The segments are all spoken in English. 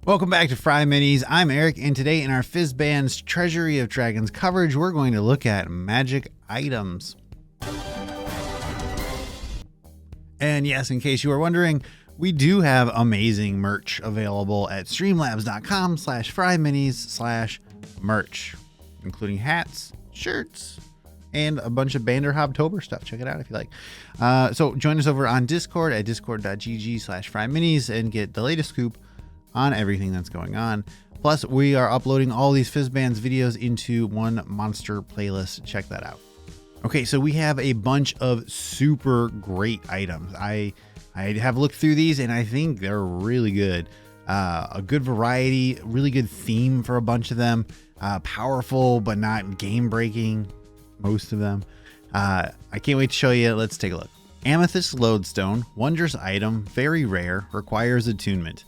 Welcome back to FryMinis. I'm Eric, and today in our Fizban's Treasury of Dragons coverage, we're going to look at magic items. And yes, in case you were wondering, we do have amazing merch available at streamlabs.com/FryMinis/merch, including hats, shirts, and a bunch of Banderhobtober stuff. Check it out if you like. So join us over on Discord at discord.gg/FryMinis and get the latest scoop on everything that's going on. Plus, we are uploading all these Fizban's videos into one monster playlist. Check that out. Okay, so we have a bunch of super great items. I have looked through these and I think they're really good. A good variety, really good theme for a bunch of them. Powerful, but not game breaking, most of them. I can't wait to show you. Let's take a look. Amethyst Lodestone, wondrous item, very rare, requires attunement.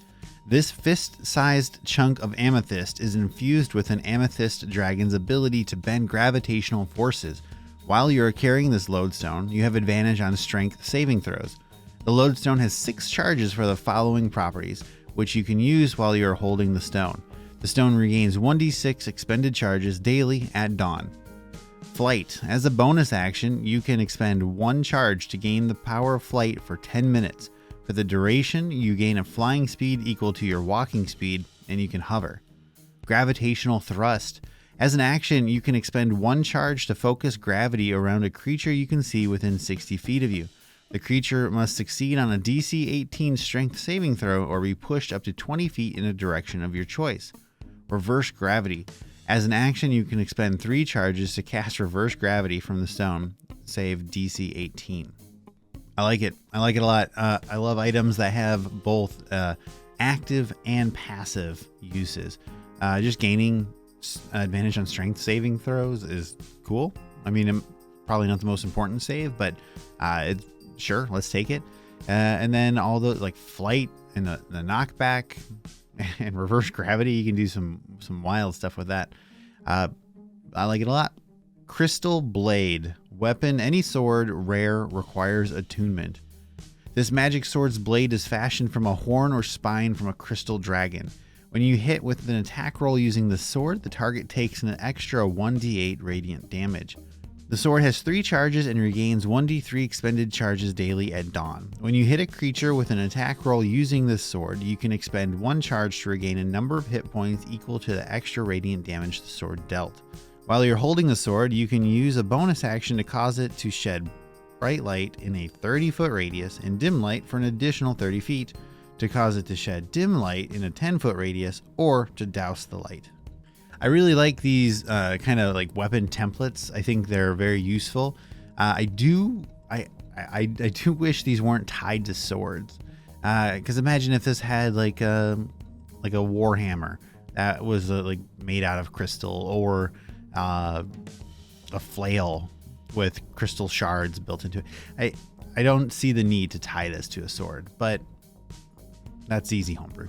This fist-sized chunk of amethyst is infused with an amethyst dragon's ability to bend gravitational forces. While you are carrying this lodestone, you have advantage on strength saving throws. The lodestone has 6 charges for the following properties, which you can use while you are holding the stone. The stone regains 1d6 expended charges daily at dawn. Flight. As a bonus action, you can expend 1 charge to gain the power of flight for 10 minutes. For the duration, you gain a flying speed equal to your walking speed, and you can hover. Gravitational thrust. As an action, you can expend 1 charge to focus gravity around a creature you can see within 60 feet of you. The creature must succeed on a DC 18 strength saving throw or be pushed up to 20 feet in a direction of your choice. Reverse gravity. As an action, you can expend 3 charges to cast reverse gravity from the stone. Save DC 18. I like it. I like it a lot. I love items that have both active and passive uses. Just gaining advantage on strength saving throws is cool. I mean, probably not the most important save, but sure, let's take it. And then all the like flight and the knockback and reverse gravity, you can do some wild stuff with that. I like it a lot. Crystal Blade. Weapon, any sword, rare, requires attunement. This magic sword's blade is fashioned from a horn or spine from a crystal dragon. When you hit with an attack roll using the sword, the target takes an extra 1d8 radiant damage. The sword has 3 charges and regains 1d3 expended charges daily at dawn. When you hit a creature with an attack roll using this sword, you can expend 1 charge to regain a number of hit points equal to the extra radiant damage the sword dealt. While you're holding the sword, you can use a bonus action to cause it to shed bright light in a 30-foot radius and dim light for an additional 30 feet, to cause it to shed dim light in a 10-foot radius, or to douse the light. I really like these kind of like weapon templates. I think they're very useful. I do wish these weren't tied to swords, because imagine if this had like a warhammer that was like made out of crystal, or a flail with crystal shards built into it. I don't see the need to tie this to a sword, but that's easy homebrew.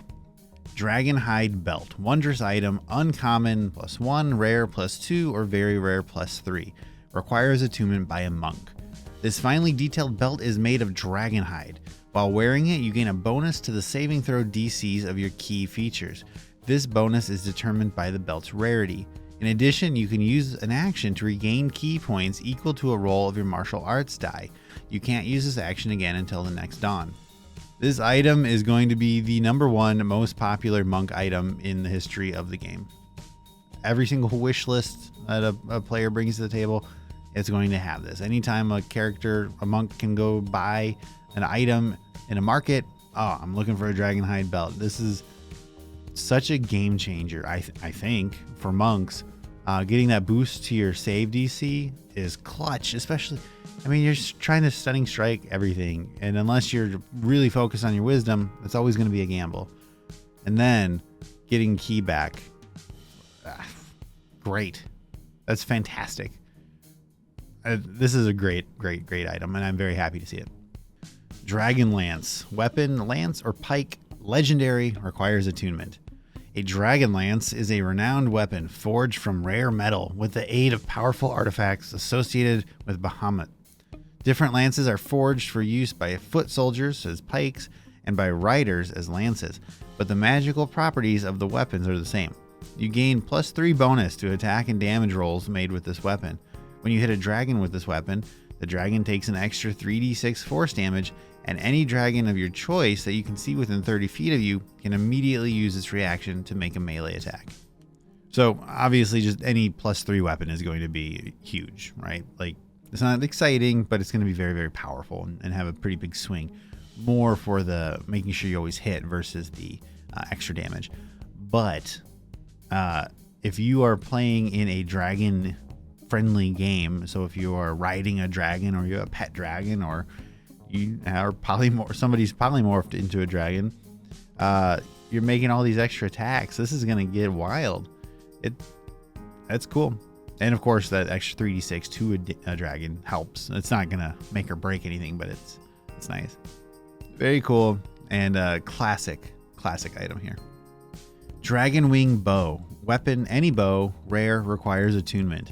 Dragonhide Belt. Wondrous item, uncommon +1, rare +2, or very rare +3. Requires attunement by a monk. This finely detailed belt is made of dragonhide. While wearing it, you gain a bonus to the saving throw DCs of your key features. This bonus is determined by the belt's rarity. In addition, you can use an action to regain key points equal to a roll of your martial arts die. You can't use this action again until the next dawn. This item is going to be the #1 most popular monk item in the history of the game. Every single wish list that a player brings to the table, it's going to have this. Anytime a monk can go buy an item in a market, oh, I'm looking for a dragonhide belt. This is such a game changer, I think, for monks. Getting that boost to your save DC is clutch, especially, I mean, you're trying to stunning strike everything, and unless you're really focused on your wisdom, it's always going to be a gamble. And then getting key back, great. That's fantastic. This is a great item, and I'm very happy to see it. Dragon Lance. Weapon, lance, or pike, legendary, requires attunement. A Dragon Lance is a renowned weapon forged from rare metal with the aid of powerful artifacts associated with Bahamut. Different lances are forged for use by foot soldiers as pikes, and by riders as lances, but the magical properties of the weapons are the same. You gain +3 bonus to attack and damage rolls made with this weapon. When you hit a dragon with this weapon, the dragon takes an extra 3d6 force damage, and any dragon of your choice that you can see within 30 feet of you can immediately use its reaction to make a melee attack. So obviously just any +3 weapon is going to be huge, right? Like, it's not exciting, but it's going to be very, very powerful and have a pretty big swing. More for the making sure you always hit versus the extra damage. But if you are playing in a dragon friendly game, so if you are riding a dragon or you have a pet dragon or you are somebody's polymorphed into a dragon, you're making all these extra attacks. This is going to get wild. That's cool. And of course that extra 3d6 to a dragon helps. It's not going to make or break anything, but it's nice. Very cool. And classic item here. Dragon Wing Bow. Weapon, any bow, rare, requires attunement.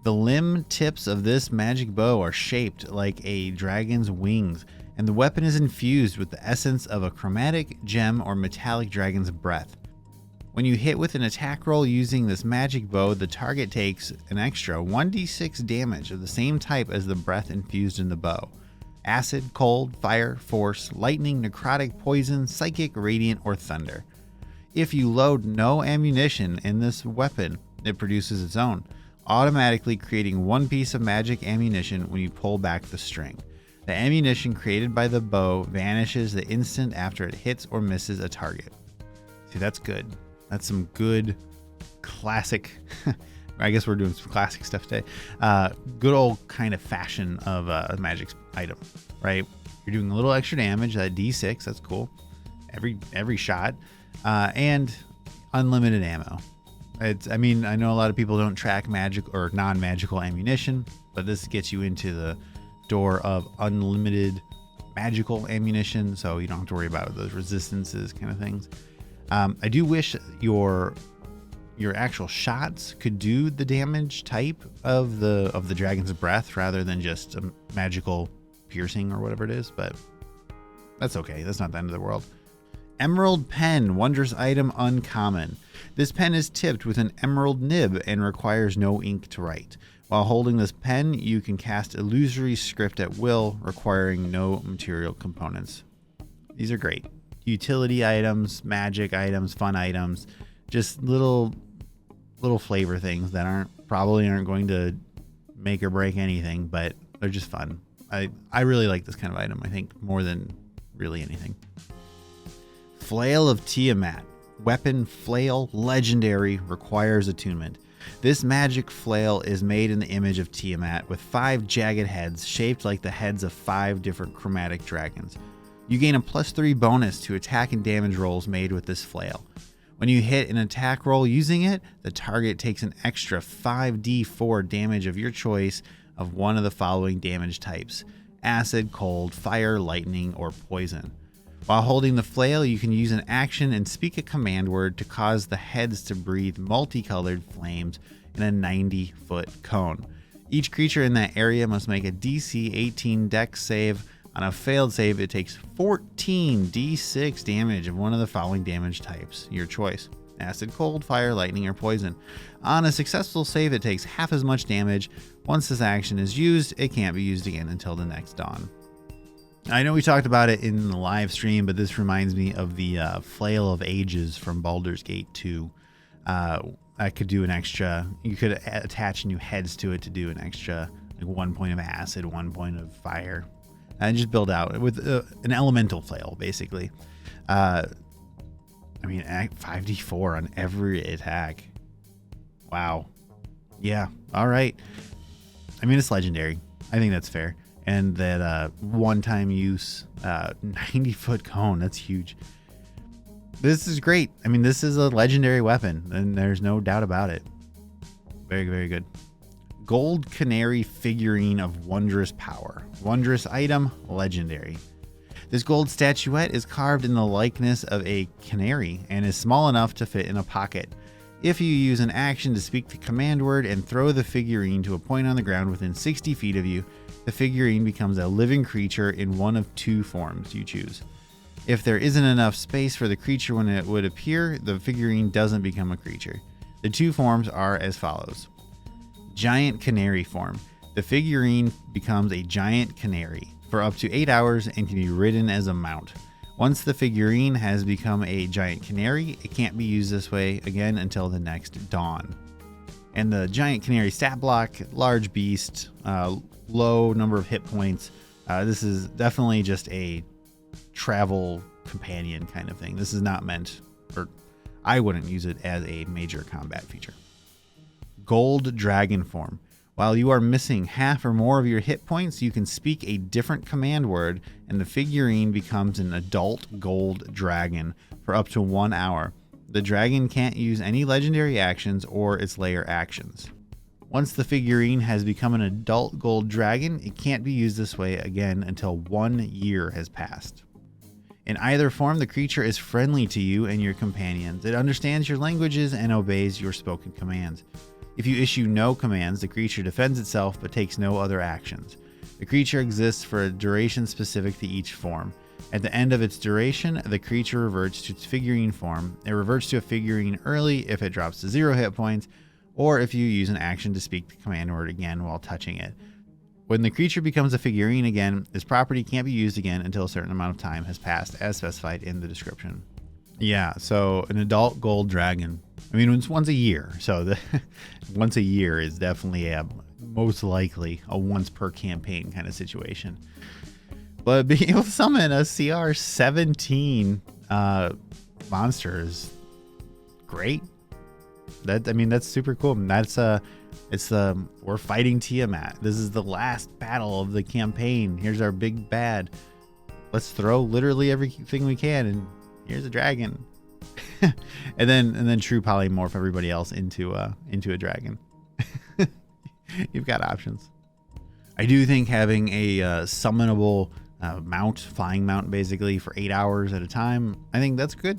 The limb tips of this magic bow are shaped like a dragon's wings, and the weapon is infused with the essence of a chromatic gem or metallic dragon's breath. When you hit with an attack roll using this magic bow, the target takes an extra 1d6 damage of the same type as the breath infused in the bow. Acid, cold, fire, force, lightning, necrotic, poison, psychic, radiant, or thunder. If you load no ammunition in this weapon, it produces its own, automatically creating one piece of magic ammunition when you pull back the string. The ammunition created by the bow vanishes the instant after it hits or misses a target. See, that's good. That's some good classic, I guess we're doing some classic stuff today. Good old kind of fashion of a magic item, right? You're doing a little extra damage, that D6, that's cool. Every shot, and unlimited ammo. I mean, I know a lot of people don't track magic or non-magical ammunition, but this gets you into the door of unlimited magical ammunition, so you don't have to worry about those resistances kind of things. I do wish your actual shots could do the damage type of the dragon's breath rather than just a magical piercing or whatever it is, but that's okay. That's not the end of the world. Emerald Pen, wondrous item, uncommon. This pen is tipped with an emerald nib and requires no ink to write. While holding this pen, you can cast illusory script at will, requiring no material components. These are great. Utility items, magic items, fun items, just little flavor things that probably aren't going to make or break anything, but they're just fun. I really like this kind of item, I think, more than really anything. Flail of Tiamat. Weapon, flail, legendary, requires attunement. This magic flail is made in the image of Tiamat with 5 jagged heads shaped like the heads of 5 different chromatic dragons. You gain a +3 bonus to attack and damage rolls made with this flail. When you hit an attack roll using it, the target takes an extra 5d4 damage of your choice of one of the following damage types: acid, cold, fire, lightning, or poison. While holding the flail, you can use an action and speak a command word to cause the heads to breathe multicolored flames in a 90-foot cone. Each creature in that area must make a DC 18 Dex save. On a failed save, it takes 14 D6 damage of one of the following damage types, your choice: acid, cold, fire, lightning, or poison. On a successful save, it takes half as much damage. Once this action is used, it can't be used again until the next dawn. I know we talked about it in the live stream, but this reminds me of the Flail of Ages from Baldur's Gate 2. I could do an extra, you could attach new heads to it to do an extra, like 1 point of acid, 1 point of fire, and just build out with an elemental flail, basically. I mean, 5d4 on every attack. Wow. Yeah. All right. I mean, it's legendary. I think that's fair. And that one-time use 90-foot cone, that's huge. This is great. I mean, this is a legendary weapon, and there's no doubt about it. Very, very good. Gold Canary figurine of wondrous power. Wondrous item, legendary. This gold statuette is carved in the likeness of a canary and is small enough to fit in a pocket. If you use an action to speak the command word and throw the figurine to a point on the ground within 60 feet of you, the figurine becomes a living creature in one of 2 forms you choose. If there isn't enough space for the creature when it would appear, the figurine doesn't become a creature. The two forms are as follows. Giant Canary form. The figurine becomes a giant canary for up to 8 hours and can be ridden as a mount. Once the figurine has become a giant canary, it can't be used this way again until the next dawn. And the giant canary stat block, large beast, low number of hit points. This is definitely just a travel companion kind of thing. This is not meant, or I wouldn't use it as a major combat feature. Gold Dragon form. While you are missing half or more of your hit points, you can speak a different command word and the figurine becomes an adult gold dragon for up to 1 hour. The dragon can't use any legendary actions or its layer actions. Once the figurine has become an adult gold dragon, it can't be used this way again until 1 year has passed. In either form, the creature is friendly to you and your companions. It understands your languages and obeys your spoken commands. If you issue no commands, the creature defends itself but takes no other actions. The creature exists for a duration specific to each form. At the end of its duration, the creature reverts to its figurine form. It reverts to a figurine early if it drops to 0 hit points, or if you use an action to speak the command word again while touching it. When the creature becomes a figurine again, its property can't be used again until a certain amount of time has passed, as specified in the description. Yeah, so an adult gold dragon. I mean, it's once a year, so once a year is definitely most likely a once per campaign kind of situation. But being able to summon a CR 17 monster is great. That's super cool. We're fighting Tiamat. This is the last battle of the campaign. Here's our big bad. Let's throw literally everything we can, and here's a dragon. and then true polymorph everybody else into a dragon. You've got options. I do think having a summonable flying mount basically for 8 hours at a time, I think that's good.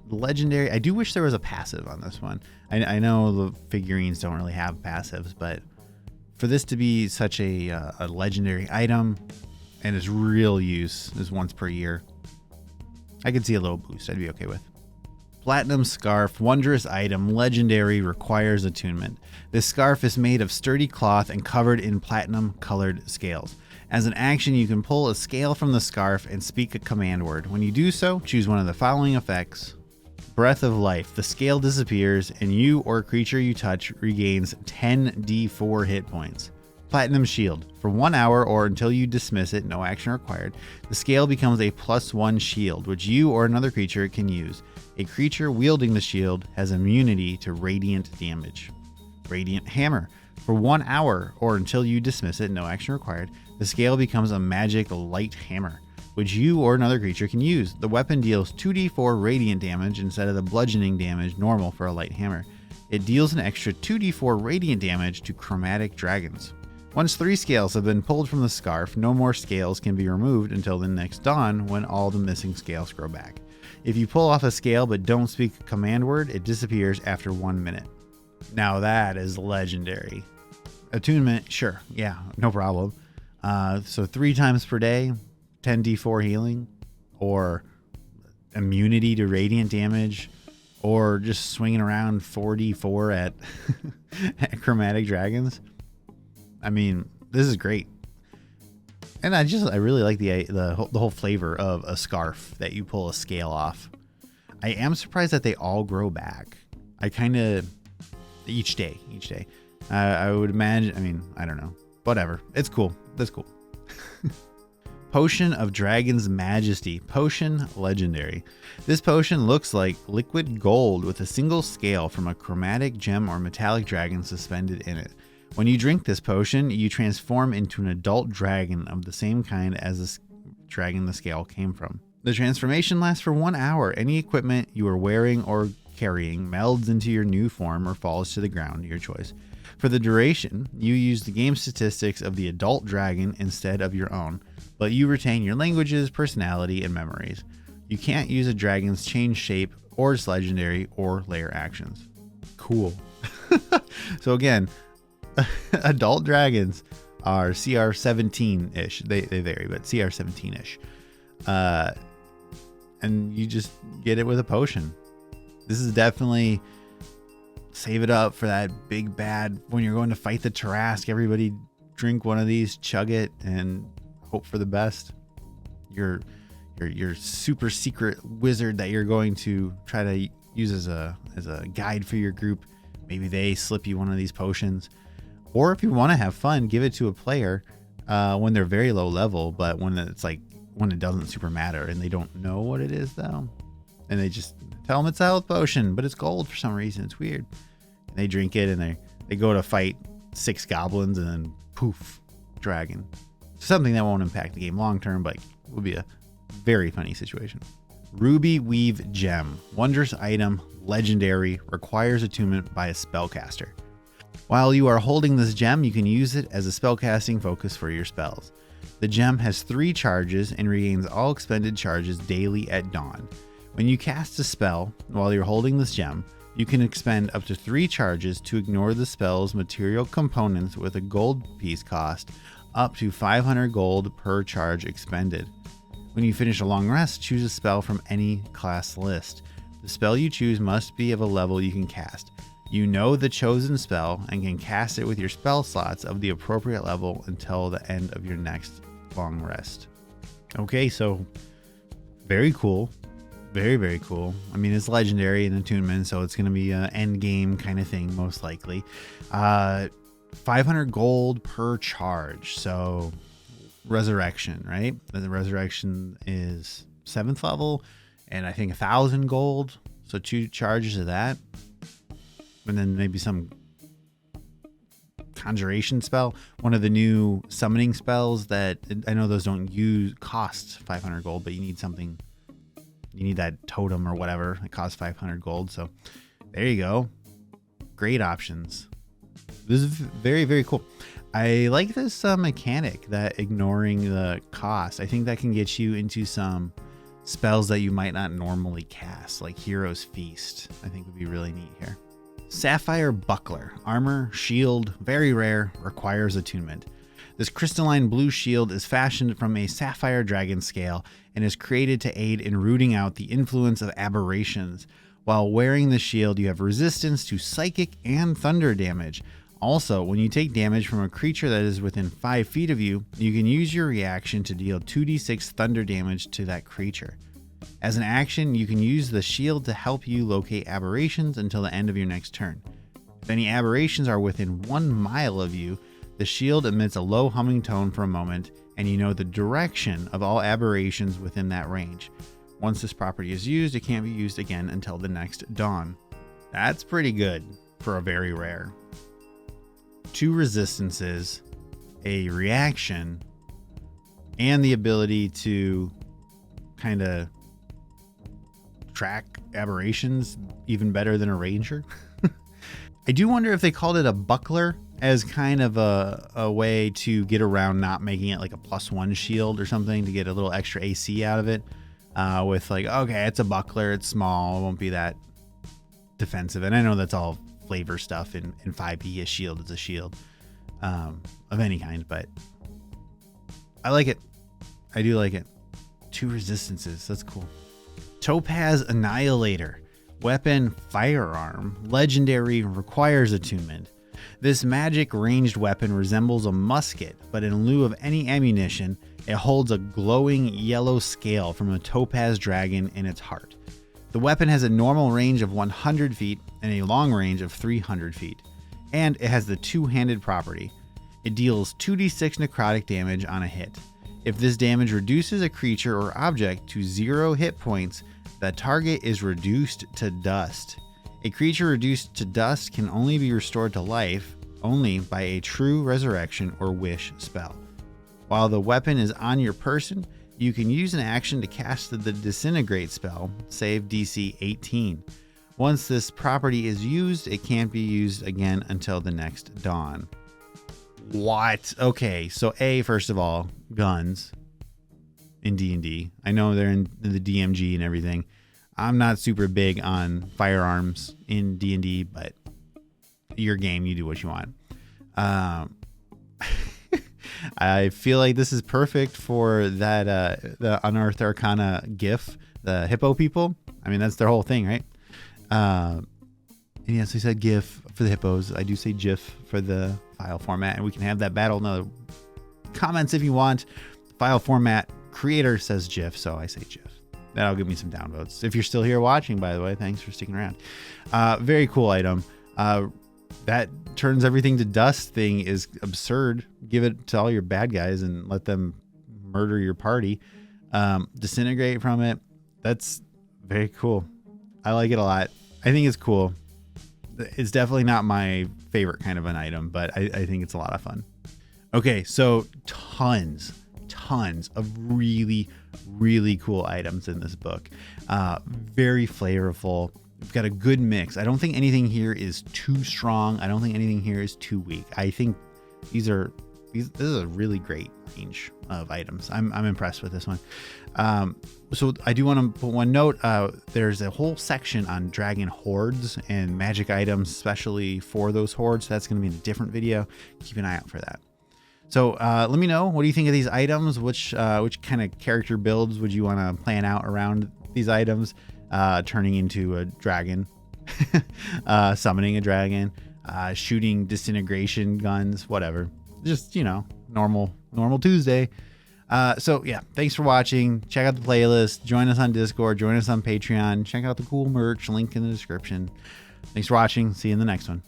Legendary, I do wish there was a passive on this one. I know the figurines don't really have passives, but for this to be such a legendary item and its real use is once per year, I could see a little boost I'd be okay with. Platinum Scarf, wondrous item, legendary, requires attunement. This scarf is made of sturdy cloth and covered in platinum colored scales. As an action, you can pull a scale from the scarf and speak a command word. When you do so, choose one of the following effects. Breath of Life. The scale disappears and you or creature you touch regains 10d4 hit points. Platinum Shield. For 1 hour or until you dismiss it, no action required, the scale becomes a +1 shield, which you or another creature can use. A creature wielding the shield has immunity to radiant damage. Radiant Hammer. For 1 hour or until you dismiss it, no action required, the scale becomes a magic light hammer, which you or another creature can use. The weapon deals 2d4 radiant damage instead of the bludgeoning damage normal for a light hammer. It deals an extra 2d4 radiant damage to chromatic dragons. Once 3 scales have been pulled from the scarf, no more scales can be removed until the next dawn when all the missing scales grow back. If you pull off a scale but don't speak a command word, it disappears after 1 minute. Now that is legendary. Attunement, sure, yeah, no problem. So 3 times per day, 10d4 healing, or immunity to radiant damage, or just swinging around 4d4 at, at chromatic dragons. I mean, this is great. And I really like the whole flavor of a scarf that you pull a scale off. I am surprised that they all grow back. I kind of each day. I would imagine. I don't know. Whatever. It's cool. That's cool. Potion of Dragon's Majesty. Potion legendary. This potion looks like liquid gold with a single scale from a chromatic gem or metallic dragon suspended in it. When you drink this potion, you transform into an adult dragon of the same kind as the dragon the scale came from. The transformation lasts for 1 hour. Any equipment you are wearing or carrying melds into your new form or falls to the ground, your choice. For the duration, you use the game statistics of the adult dragon instead of your own, but you retain your languages, personality, and memories. You can't use a dragon's change shape or its legendary or layer actions. Cool. So again, adult dragons are CR 17-ish. They vary, but CR 17-ish. and you just get it with a potion. This is definitely save it up for that big bad when you're going to fight the Tarrasque. Everybody drink one of these, chug it, and hope for the best. Your super secret wizard that you're going to try to use as a guide for your group, maybe they slip you one of these potions. Or if you want to have fun, give it to a player when they're very low level, but when it doesn't super matter and they don't know what it is though, and they just tell them it's a health potion, but it's gold for some reason. It's weird. And they drink it and they go to fight 6 goblins and then poof, dragon. Something that won't impact the game long term, but will be a very funny situation. Rubyweave Gem, wondrous item, legendary, requires attunement by a spellcaster. While you are holding this gem, you can use it as a spellcasting focus for your spells. The gem has 3 charges and regains all expended charges daily at dawn. When you cast a spell while you're holding this gem, you can expend up to 3 charges to ignore the spell's material components with a gold piece cost up to 500 gold per charge expended. When you finish a long rest, choose a spell from any class list. The spell you choose must be of a level you can cast. You know the chosen spell and can cast it with your spell slots of the appropriate level until the end of your next long rest. Okay, so very cool. Very, very cool. I mean, it's legendary in attunement, so it's going to be an end game kind of thing, most likely. 500 gold per charge. So resurrection, right? The resurrection is 7th level, and I think 1,000 gold. So 2 charges of that. And then maybe some conjuration spell. One of the new summoning spells that I know those don't cost 500 gold, but you need something. You need that totem or whatever. It costs 500 gold. So there you go. Great options. This is very, very cool. I like this mechanic that ignoring the cost. I think that can get you into some spells that you might not normally cast, like Hero's Feast. I think would be really neat here. Sapphire Buckler. Armor, shield, very rare, requires attunement. This crystalline blue shield is fashioned from a sapphire dragon scale and is created to aid in rooting out the influence of aberrations. While wearing the shield, you have resistance to psychic and thunder damage. Also, when you take damage from a creature that is within 5 feet of you, you can use your reaction to deal 2d6 thunder damage to that creature. As an action, you can use the shield to help you locate aberrations until the end of your next turn. If any aberrations are within 1 mile of you, the shield emits a low humming tone for a moment, and you know the direction of all aberrations within that range. Once this property is used, it can't be used again until the next dawn. That's pretty good for a very rare. 2 resistances, a reaction, and the ability to kind of track aberrations even better than a ranger. I do wonder if they called it a buckler as kind of a way to get around not making it like a +1 shield or something to get a little extra AC out of it. With like, okay, it's a buckler, it's small, it won't be that defensive. And I know that's all flavor stuff in 5e. A shield is a shield of any kind, but I like it. I do like it. 2 resistances, that's cool. Topaz Annihilator. Weapon, firearm, legendary, requires attunement. This magic ranged weapon resembles a musket, but in lieu of any ammunition, it holds a glowing yellow scale from a topaz dragon in its heart. The weapon has a normal range of 100 feet and a long range of 300 feet, and it has the 2-handed property. It deals 2d6 necrotic damage on a hit. If this damage reduces a creature or object to 0 hit points, the target is reduced to dust. A creature reduced to dust can only be restored to life only by a true resurrection or wish spell. While the weapon is on your person, you can use an action to cast the disintegrate spell, save DC 18. Once this property is used, it can't be used again until the next dawn. What? Okay, so first of all, guns in D&D. I know they're in the DMG and everything. I'm not super big on firearms in D&D, but your game, you do what you want. I feel like this is perfect for that the Unearthed Arcana GIF, the hippo people. I mean, that's their whole thing, right? And yes, I said GIF for the hippos. I do say GIF for the file format, and we can have that battle in the comments if you want. File format creator says GIF, so I say GIF. That'll give me some downvotes. If you're still here watching, by the way, thanks for sticking around. Very cool item. That turns everything to dust thing is absurd. Give it to all your bad guys and let them murder your party. Disintegrate from it. That's very cool. I like it a lot. I think it's cool. It's definitely not my favorite kind of an item, but I think it's a lot of fun. Okay, so tons of really, really cool items in this book. Very flavorful. We've got a good mix. I don't think anything here is too strong. I don't think anything here is too weak. I think this is a really great range of items. I'm impressed with this one. So I do want to put one note. There's a whole section on dragon hordes and magic items, especially for those hordes. That's going to be in a different video. Keep an eye out for that. So let me know, what do you think of these items? Which kind of character builds would you want to plan out around these items? Turning into a dragon, summoning a dragon, shooting disintegration guns, whatever. Just, normal Tuesday. So yeah, thanks for watching. Check out the playlist. Join us on Discord. Join us on Patreon. Check out the cool merch. Link in the description. Thanks for watching. See you in the next one.